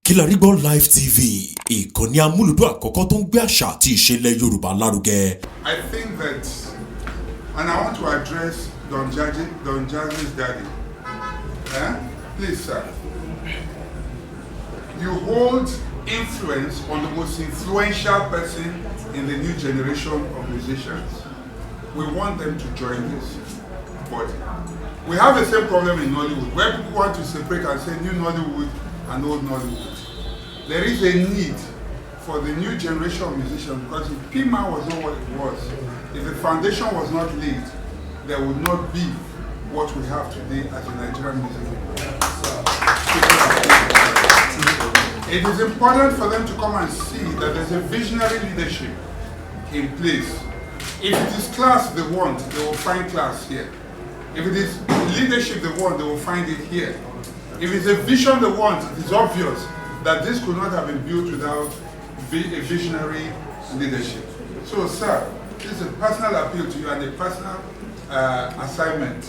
Kilarigbo Live TV, ìkànnì amúlùdún àkọ́kọ́ tó ń gbé àṣà àti ìṣẹ̀lẹ̀ Yorùbá lárugẹ. I think that, and I want to address Don Jazzy's daddy. Please, sir. You hold influence on the most influential person in the new generation of musicians. We want them to join this body. We have the same problem in Nollywood, where people want to separate and say new Nollywood and old Nollywood. There is a need for the new generation of musicians, because if PMAN was not what it was, if the foundation was not laid, there would not be what we have today as a Nigerian music industry. It is important for them to come and see that there's a visionary leadership in place. If it is class they want, they will find class here. If it is leadership they want, they will find it here. If it's a vision they want, it is obvious that this could not have been built without a visionary leadership. So, sir, this is a personal appeal to you and a personal assignment.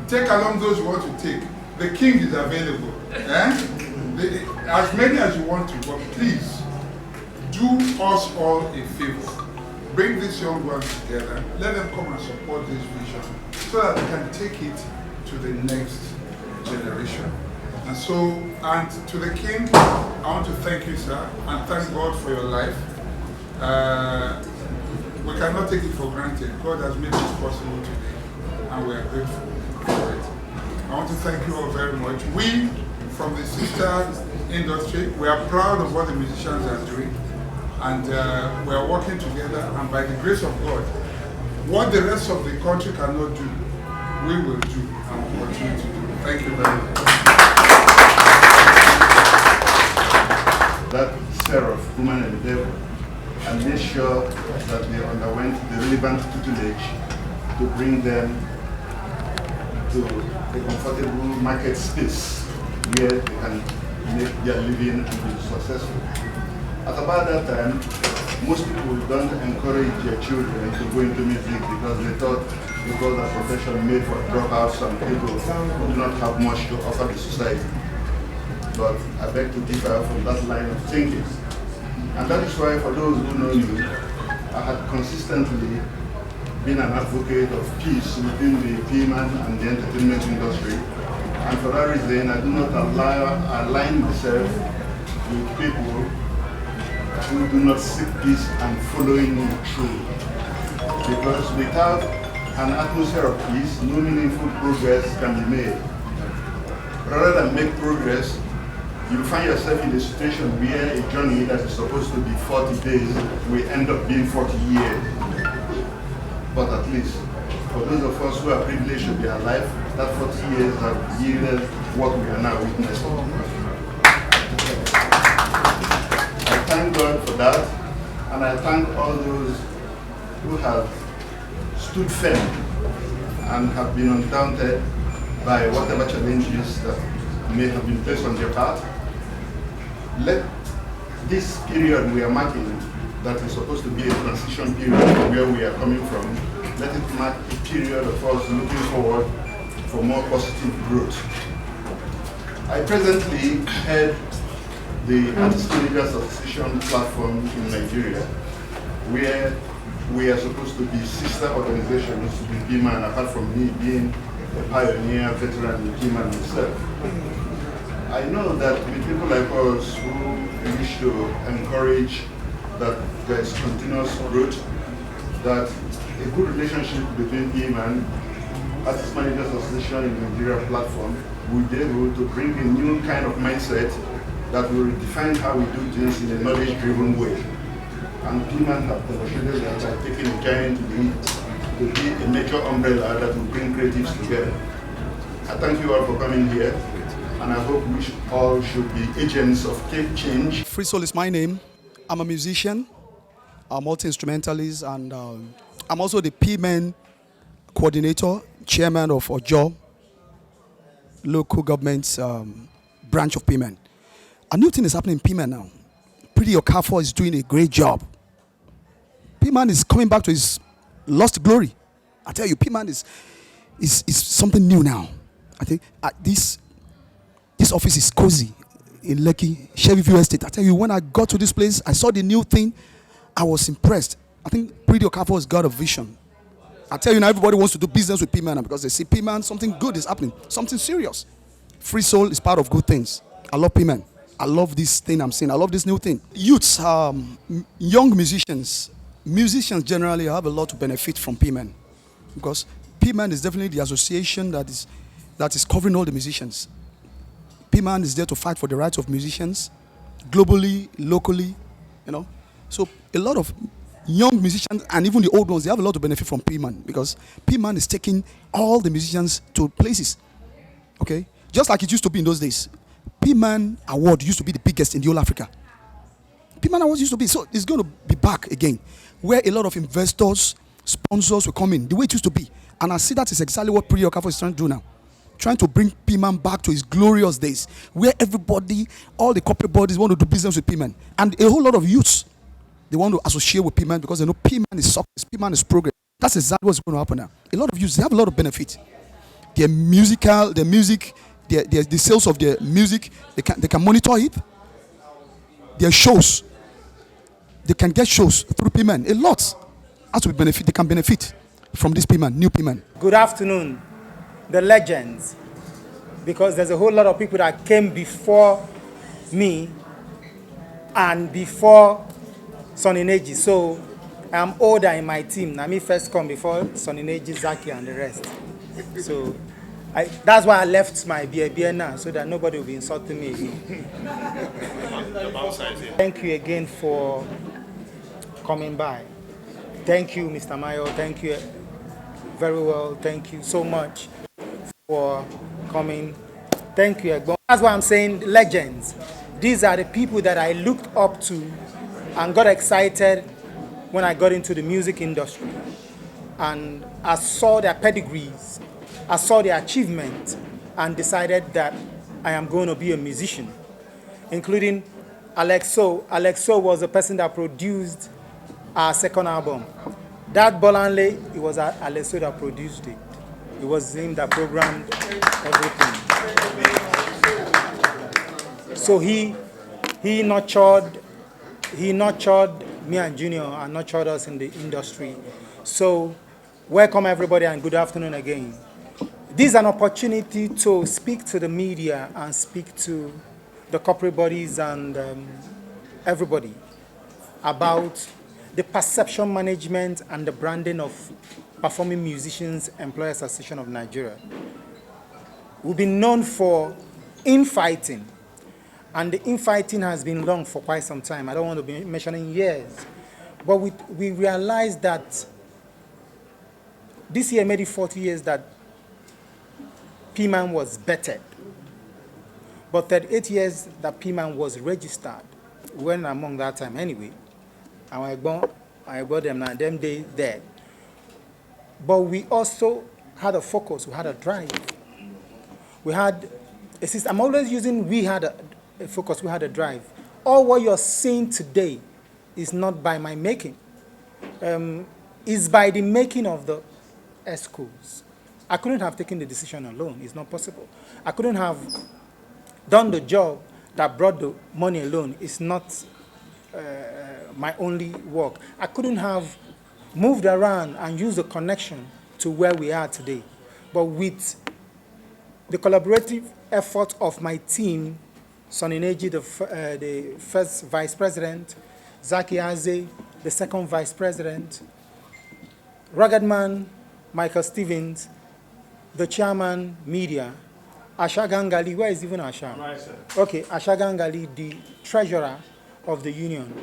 Take along those you want to take. The king is available. As many as you want to, but please do us all a favor. Bring these young ones together. Let them come and support this vision so that we can take it to the next generation. And so, and to the king, I want to thank you, sir, and thank God for your life. We cannot take it for granted. God has made this possible today, and we are grateful for it. I want to thank you all very much. We, from the sister industry, we are proud of what the musicians are doing, and we are working together, and by the grace of God, what the rest of the country cannot do, we will do and will continue to do. Thank you very much. That sphere of woman and devil, and made sure that they underwent the relevant tutelage to bring them to a comfortable market space where they can make their living and be successful. At about that time, most people don't encourage their children to go into music because they thought it was a profession made for dropouts and people who do not have much to offer the society. But I beg to differ from that line of thinking. And that is why, for those who know me, I had consistently been an advocate of peace within the PMAN and the entertainment industry. And for that reason, I do not align myself with people who do not seek peace and following me through. Because without an atmosphere of peace, no meaningful progress can be made. Rather than make progress, you find yourself in a situation where a journey that is supposed to be 40 days will end up being 40 years. But at least, for those of us who are privileged to be alive, that 40 years have yielded what we are now witnessing. I thank God for that, and I thank all those who have stood firm and have been undaunted by whatever challenges that may have been placed on their path. Let this period we are marking, that is supposed to be a transition period from where we are coming from, let it mark a period of us looking forward for more positive growth. I presently head the Artist Managers Association platform in Nigeria, where we are supposed to be sister organizations to PMAN, apart from me being a pioneer veteran in PMAN myself. I know that with people like us who wish to encourage that there is continuous growth, that a good relationship between PMAN, Artist Managers Association in Nigeria platform, will be able to bring a new kind of mindset that will redefine how we do things in a knowledge-driven way. And PMAN have demonstrated that by taking a giant lead to be a major umbrella that will bring creatives together. I thank you all for coming here, and I hope we all should be agents of change. Free Soul is my name. I'm a musician, a multi-instrumentalist, and I'm also the PMAN coordinator, chairman of Ojo, local government's branch of PMAN. A new thing is happening in PMAN now. Pretty Okafor is doing a great job. PMAN is coming back to his lost glory. I tell you, PMAN is something new now. I think this office is cozy. in Lekki, Shelbyview Estate. I tell you, when I got to this place, I saw the new thing. I was impressed. I think Pretty Okafor has got a vision. I tell you now, everybody wants to do business with PMAN because they see PMAN, something good is happening, something serious. Free soul is part of good things. I love PMAN. I love this thing I'm seeing. I love this new thing. Youths, young musicians generally have a lot to benefit from PMAN because PMAN is definitely the association that is covering all the musicians. PMAN is there to fight for the rights of musicians, globally, locally, you know. So a lot of young musicians and even the old ones, they have a lot to benefit from PMAN because PMAN is taking all the musicians to places. Okay, just like it used to be in those days. PMAN Award used to be the biggest in the whole Africa. PMAN Awards used to be, so it's going to be back again, where a lot of investors, sponsors will come in, the way it used to be. And I see that is exactly what Pretty Okafor is trying to do now. Trying to bring PMAN back to its glorious days, where everybody, all the corporate bodies want to do business with PMAN. And a whole lot of youths, they want to associate with PMAN because they know PMAN is success, PMAN is progress. That's exactly what's going to happen now. A lot of youths, they have a lot of benefit. Their music, the sales of their music, they can monitor it. Their shows, they can get shows through PMAN. A lot has to be benefit. They can benefit from this PMAN, new PMAN. Good afternoon, the legends, because there's a whole lot of people that came before me and before Sonny Neji. So I'm older in my team. Now me first come before Sonny Neji, Zaki, and the rest. So that's why I left my beer now, so that nobody will be insulting me again. Thank you again for coming by. Thank you, Mr. Mayo. Thank you very well. Thank you so much for coming. Thank you, Egbon. That's why I'm saying legends. These are the people that I looked up to and got excited when I got into the music industry. And I saw their pedigrees, I saw their achievement, and decided that I am going to be a musician, including Alexo. Alexo was the person that produced our second album. That Bolanle, it was Alexo that produced it. It was him that programmed everything. So he nurtured me and Junior and nurtured us in the industry. So welcome everybody and good afternoon again. This is an opportunity to speak to the media and speak to the corporate bodies and everybody about the perception management and the branding of Performing Musicians Employers Association of Nigeria. We've been known for infighting, and the infighting has been long for quite some time. I don't want to be mentioning years, but we realized that this year made it 40 years that PMAN was bettered, but 38 years that PMAN was registered. We weren't among that time anyway. And I bought them now, them days there. But we also had a focus, we had a drive. We had a system. I'm always using we had a focus, we had a drive. All what you're seeing today is not by my making. It's by the making of the schools. I couldn't have taken the decision alone. It's not possible. I couldn't have done the job that brought the money alone. It's not my only work. I couldn't have moved around and used the connection to where we are today. But with the collaborative effort of my team, Sonny Neji, the first vice president, Zaki Aze, the second vice president, Rugged Man, Michael Stevens, the chairman, media, Asha Gangali, where is even Asha? Right, sir. Okay, Asha Gangali, the treasurer of the union,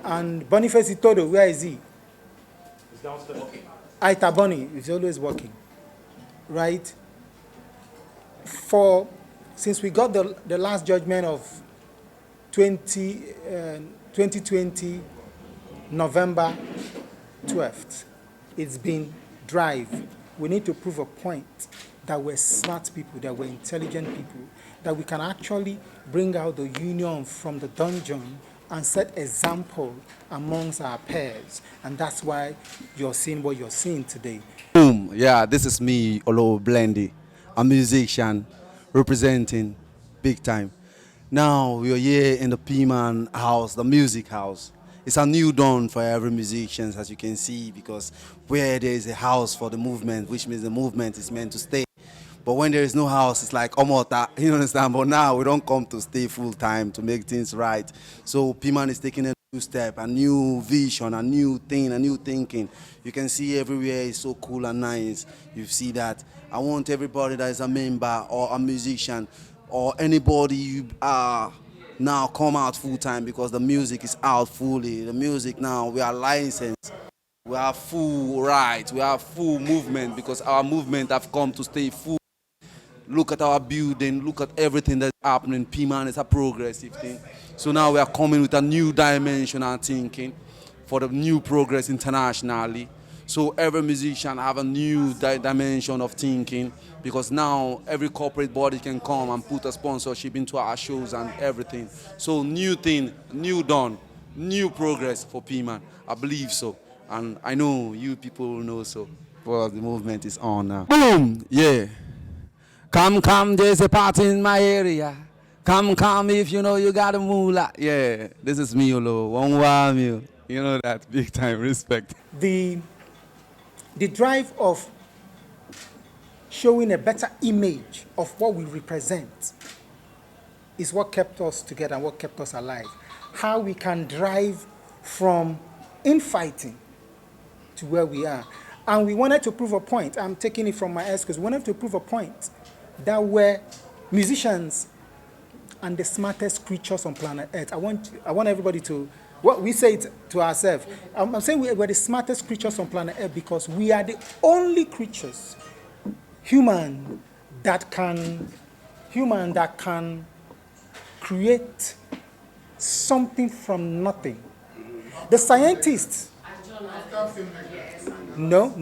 and Boniface Itodo, where is he? He's downstairs. Okay. Aita Boni is always working, right? Since we got the last judgment of 2020, November 12th, it's been drive. We need to prove a point that we're smart people, that we're intelligent people, that we can actually bring out the union from the dungeon and set example amongst our peers. And that's why you're seeing what you're seeing today. Boom. Yeah, this is me, Olo Blendy, a musician representing big time. Now we are here in the PMAN house, the music house. It's a new dawn for every musician, as you can see, because where there is a house for the movement, which means the movement is meant to stay. But when there is no house, it's like omota, you understand? But now we don't come to stay full time to make things right. So PMAN is taking a new step, a new vision, a new thing, a new thinking. You can see everywhere is so cool and nice. You see that. I want everybody that is a member or a musician or anybody you are now come out full time, because the music is out fully. The music now, we are licensed. We have full right. We have full movement, because our movement have come to stay full. Look at our building, look at everything that's happening. PMAN is a progressive thing. So now we are coming with a new dimension and thinking for the new progress internationally. So every musician have a new dimension of thinking, because now every corporate body can come and put a sponsorship into our shows and everything. So new thing, new dawn, new progress for PMAN. I believe so. And I know you people know so. Well, the movement is on now. Boom! Yeah. Come, there's a party in my area. Come, if you know you got a moolah. Yeah, this is me, Olo. One wow, meal. You know that, big time, respect. The drive of showing a better image of what we represent is what kept us together and what kept us alive. How we can drive from infighting to where we are. And we wanted to prove a point. I'm taking it from my ex-cause. We wanted to prove a point that we're musicians and the smartest creatures on planet Earth. I want everybody to, what we say it to ourselves. I'm saying we're the smartest creatures on planet Earth because we are the only creatures, human that can create something from nothing. The scientists. No.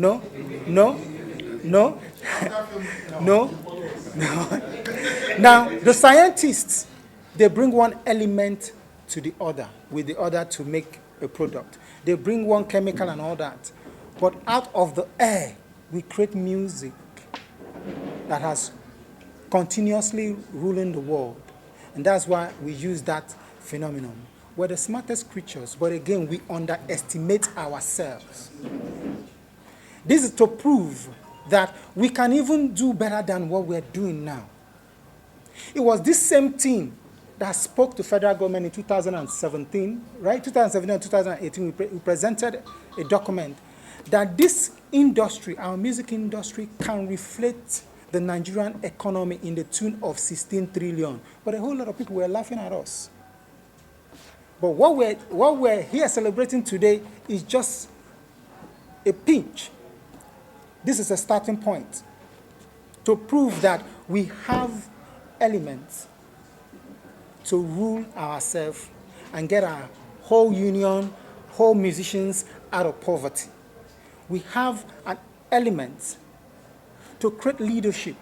Now, the scientists, they bring one element to the other, with the other to make a product. They bring one chemical and all that. But out of the air, we create music that has continuously ruling the world. And that's why we use that phenomenon. We're the smartest creatures, but again, we underestimate ourselves. This is to prove that we can even do better than what we're doing now. It was this same team that spoke to federal government in 2017, right? 2017 and 2018, we presented a document that this industry, our music industry, can reflect the Nigerian economy in the tune of 16 trillion. But a whole lot of people were laughing at us. But what we're here celebrating today is just a pinch. This is a starting point to prove that we have elements to rule ourselves and get our whole union, whole musicians out of poverty. We have an element to create leadership,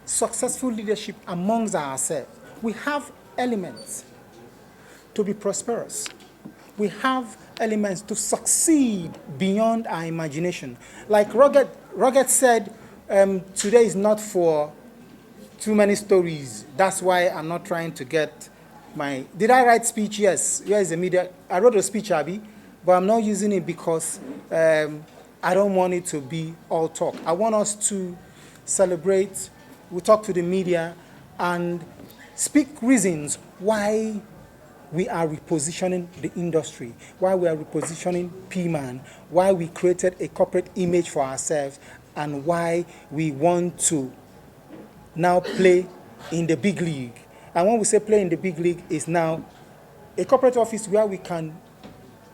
successful leadership amongst ourselves. We have elements to be prosperous. We have elements to succeed beyond our imagination. Like Rugged said, today is not for too many stories. That's why I'm not trying to get my... Did I write speech? Yes. Where is the media? I wrote a speech, Abby, but I'm not using it because I don't want it to be all talk. I want us to celebrate, we talk to the media, and speak reasons why we are repositioning the industry, why we are repositioning PMAN, why we created a corporate image for ourselves, and why we want to now play in the big league. And when we say play in the big league, is now a corporate office where we can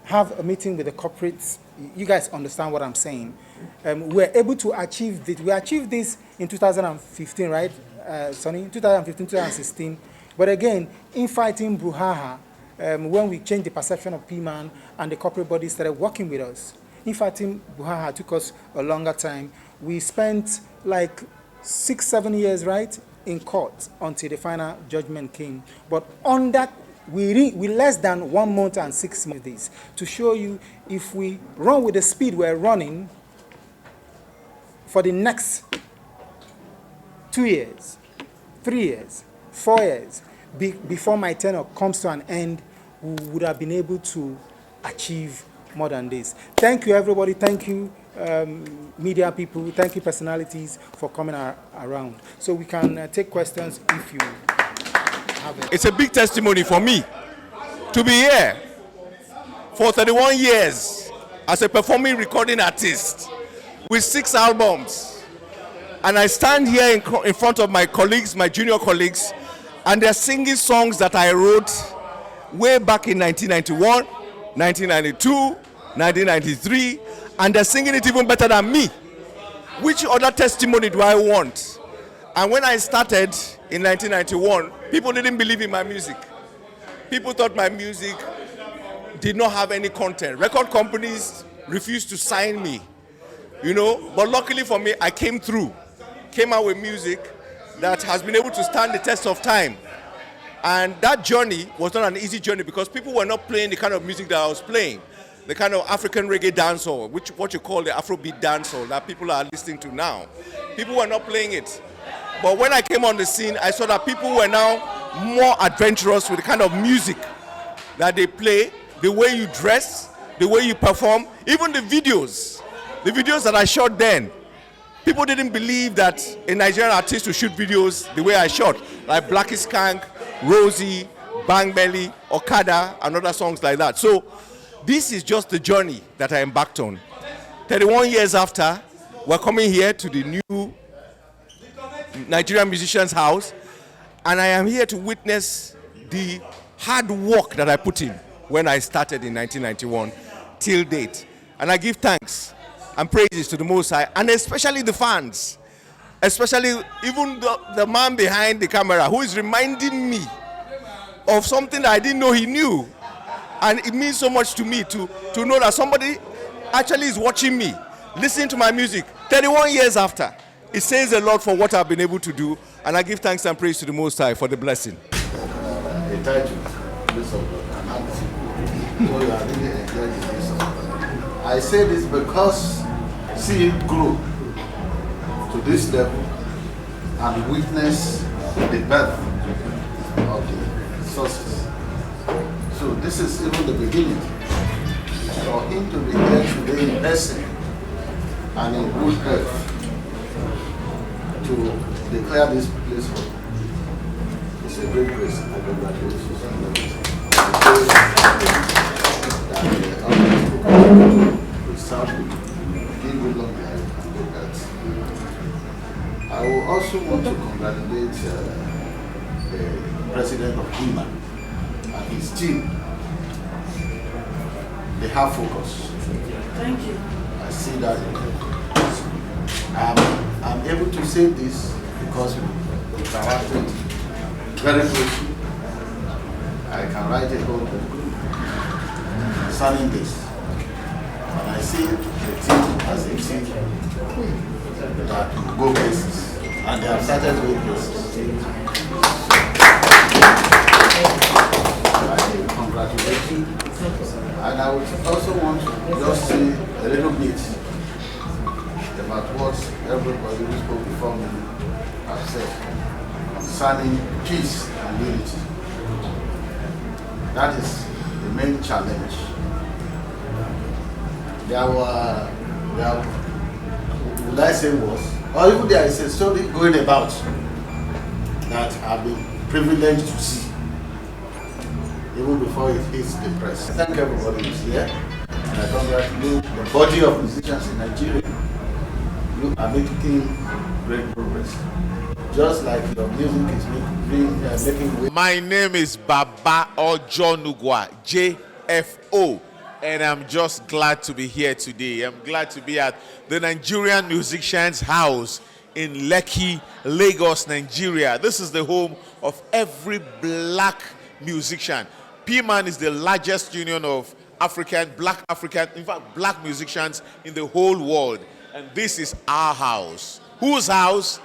have a meeting with the corporates. You guys understand what I'm saying. We're able to achieve this. We achieved this in 2015, right? 2015, 2016. But again, infighting brouhaha, when we changed the perception of PMAN and the corporate body started working with us, infighting brouhaha took us a longer time. We spent like 6-7 years, right, in court until the final judgment came. But on that, we less than 1 month and 6 months to show you if we run with the speed we're running for the next 2 years, 3 years, 4 years, before my tenure comes to an end, we would have been able to achieve more than this. Thank you, everybody. Thank you, media people. Thank you, personalities, for coming around. So we can take questions if you have it. It's a big testimony for me to be here for 31 years as a performing recording artist with 6 albums. And I stand here in front of my colleagues, my junior colleagues, and they're singing songs that I wrote way back in 1991, 1992, 1993, and they're singing it even better than me. Which other testimony do I want? And when I started in 1991, people didn't believe in my music. People thought my music did not have any content. Record companies refused to sign me, you know, but luckily for me, I came out with music that has been able to stand the test of time. And that journey was not an easy journey because people were not playing the kind of music that I was playing, the kind of African reggae dancehall, what you call the Afrobeat dancehall that people are listening to now. People were not playing it. But when I came on the scene, I saw that people were now more adventurous with the kind of music that they play, the way you dress, the way you perform, even the videos that I shot then. People didn't believe that a Nigerian artist would shoot videos the way I shot, like Blackie Skank, Rosie, Bang Belly, Okada, and other songs like that. So this is just the journey that I embarked on. 31 years after, we're coming here to the new Nigerian Musicians House, and I am here to witness the hard work that I put in when I started in 1991 till date. And I give thanks and praises to the Most High, and especially the fans, especially even the man behind the camera who is reminding me of something that I didn't know he knew. And it means so much to me to know that somebody actually is watching me, listening to my music 31 years after. It says a lot for what I've been able to do, and I give thanks and praise to the Most High for the blessing. A title, I say this because see it grow to this level and witness the birth of the sources. So this is even the beginning. For him to be here today in person and in good health to declare this place for it's a great grace. Congratulations. I will also want to congratulate the president of PMAN and his team. They have focus. Thank you. I see that. I'm able to say this because we interacted very closely. I can write a whole book concerning this. And I see the team as a team that will go places. And they have started going places. Congratulations. And I would also want to just say a little bit about what everybody who spoke before me has said concerning peace and unity. That is the main challenge. Will I say was, or even there is a story going about that I've been privileged to see, even before it hits the press. I thank everybody who's here, and I congratulate the body of musicians in Nigeria. You are making great progress. Just like your music is making way. My name is Baba Ojonugwa, JFO. And I'm just glad to be here today. I'm glad to be at the Nigerian Musicians House in Lekki, Lagos, Nigeria. This is the home of every black musician. PMAN is the largest union of black musicians in the whole world. And this is our house. Whose house?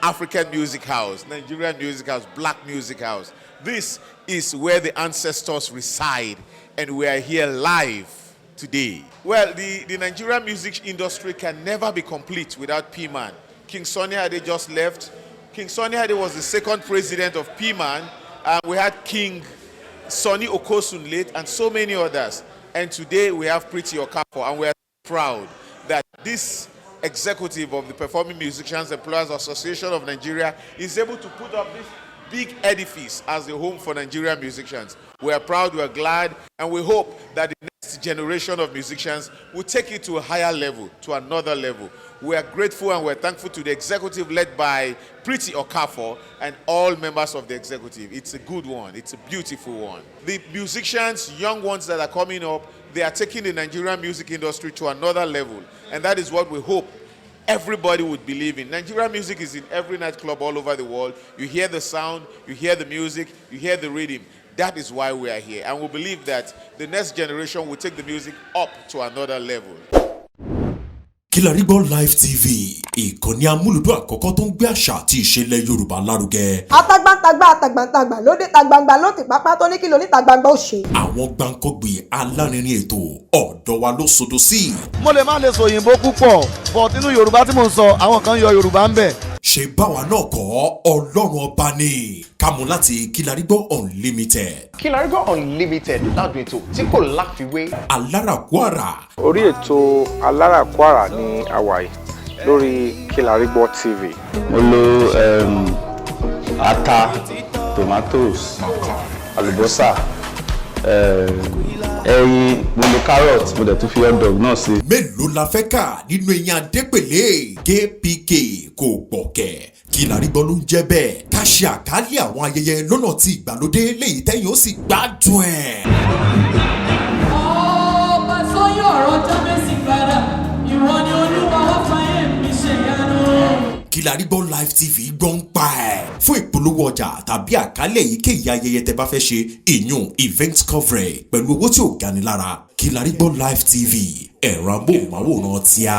African Music House, Nigerian Music House, Black Music House. This is where the ancestors reside, and we are here live today. Well, the Nigerian music industry can never be complete without PMAN. King Sunny Ade just left. King Sunny Ade was the second president of PMAN, We had King Sonny Okosun late and so many others. And today we have Pretty Okafor, and we are proud that this executive of the Performing Musicians Employers Association of Nigeria is able to put up this big edifice as a home for Nigerian musicians. We are proud, we are glad, and we hope that the next generation of musicians will take it to a higher level, to another level. We are grateful and we're thankful to the executive led by Pretty Okafor and all members of the executive. It's a good one. It's a beautiful one. The musicians, young ones that are coming up, they are taking the Nigerian music industry to another level. And that is what we hope everybody would believe in. Nigerian music is in every nightclub all over the world. You hear the sound, you hear the music, you hear the rhythm. That is why we are here. And we believe that the next generation will take the music up to another level. Kilarigbo Live TV, ìkànnì amúlùdún àkọ́kọ́ tó ń gbé àṣà àti ìṣẹ̀lẹ̀ Yorùbá lárugẹ. Atagbantagba lóde tagbangba ló ti pápá tó ní kí ló ní tagbangba ó ṣe. Àwọn gbàǹkọ́gbì alárinrin ètò ọ̀dọ́ wa ló sodo sí. Mo lè má lè sọ òyìnbó púpọ̀, but nínú Yorùbá tí mò ń sọ, àwọn kan yọ Yorùbá ń bẹ̀. Ṣé báwa náà kọ́ Ọlọ́run ọba ni kámú láti Kilarigbo Unlimited. Kilarigbo Unlimited ládùn ètò tí kò láfiwé. Alárakúàrà. Orí ètò Alárakúàrà ní àwàyè lórí Kilarigbo TV. Mo lo ata, tomatoes, àlùbọ́sà, ẹyin, mo lo carrot, mo dẹ̀ tún fi hot dog náà sí. Mélòó la fẹ́ kà nínú eyín adépèlé KPK kò gbọ̀kẹ̀. Kilarigbo ló ń jẹ́ bẹ́ẹ̀. Ká ṣe àkálẹ̀ àwọn ayẹyẹ lọ́nà tí ìgbàlódé léyìí tẹ́yìn ó sì gbádùn ẹ̀. Ọba tó yọ̀rọ̀ Jábésì padà, ìwọ ni Olúwa wá fàyè mi ṣe yanu. Kilarigbo Live TV gbọ́n pa ẹ̀. Fún ìpolówó ọjà tàbí àkálẹ̀ èyíkéyìí ayẹyẹ tẹ́ bá fẹ́ ṣe ìyún event coverage pẹ̀lú owó tí ò gani lára. Kilarigbo Live TV ẹ̀rọ amóhùnmáwòrán tíá.